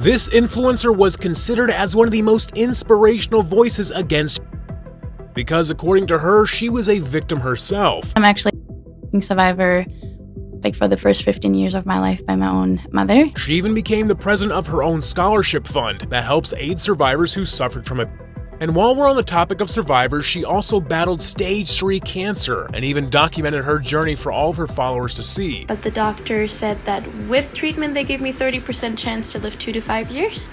This influencer was considered as one of the most inspirational voices against because, according to her, she was a victim herself. I'm actually a survivor for the first 15 years of my life by my own mother. She even became the president of her own scholarship fund that helps aid survivors who suffered from it. And while we're on the topic of survivors, she also battled stage 3 cancer and even documented her journey for all of her followers to see. But the doctor said that with treatment, they gave me 30% chance to live 2 to 5 years,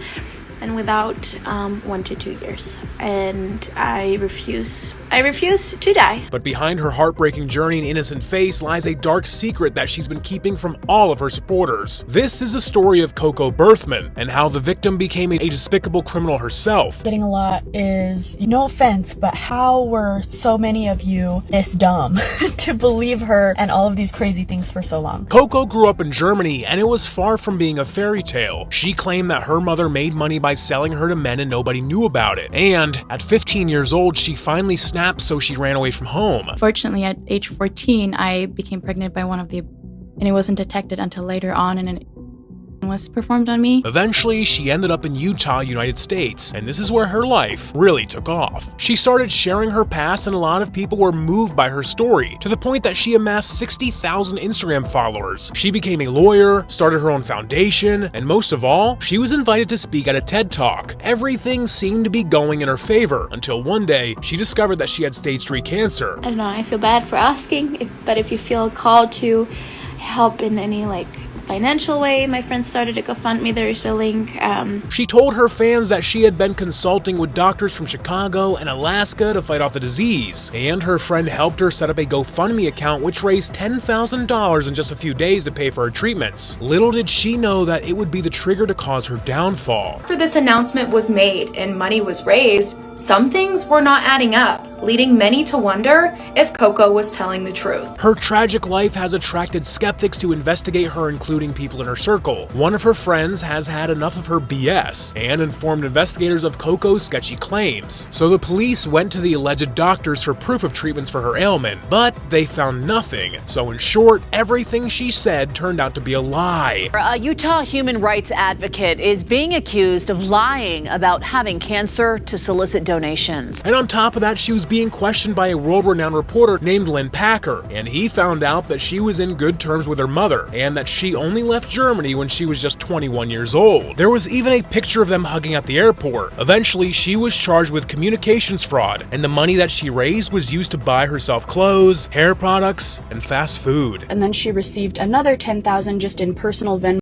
and without 1 to 2 years. And I refuse to die. But behind her heartbreaking journey and innocent face lies a dark secret that she's been keeping from all of her supporters. This is a story of Coco Berthmann and how the victim became a despicable criminal herself. Getting a lot is, no offense, but how were so many of you this dumb to believe her and all of these crazy things for so long? Coco grew up in Germany, and it was far from being a fairy tale. She claimed that her mother made money by selling her to men and nobody knew about it. And at 15 years old, she finally snapped, so she ran away from home. Fortunately, at age 14, I became pregnant by one of the, and it wasn't detected until later on, and it was performed on me. Eventually, she ended up in Utah, United States, and this is where her life really took off. She started sharing her past, and a lot of people were moved by her story, to the point that she amassed 60,000 Instagram followers. She became a lawyer, started her own foundation, and most of all, she was invited to speak at a TED Talk. Everything seemed to be going in her favor, until one day, she discovered that she had stage 3 cancer. I don't know, I feel bad for asking, but if you feel called to help in any financial way, my friends started a GoFundMe. There's a link. She told her fans that she had been consulting with doctors from Chicago and Alaska to fight off the disease, and her friend helped her set up a GoFundMe account which raised $10,000 in just a few days to pay for her treatments. Little did she know that it would be the trigger to cause her downfall. After this announcement was made and money was raised, some things were not adding up, leading many to wonder if Coco was telling the truth. Her tragic life has attracted skeptics to investigate her, including people in her circle. One of her friends has had enough of her BS and informed investigators of Coco's sketchy claims. So the police went to the alleged doctors for proof of treatments for her ailment, but they found nothing. So in short, everything she said turned out to be a lie. A Utah human rights advocate is being accused of lying about having cancer to solicit donations. And on top of that, she was being questioned by a world-renowned reporter named Lynn Packer, and he found out that she was in good terms with her mother and that she only left Germany when she was just 21 years old. There was even a picture of them hugging at the airport. Eventually, she was charged with communications fraud, and the money that she raised was used to buy herself clothes, hair products, and fast food. And then she received another $10,000 just in personal Venmo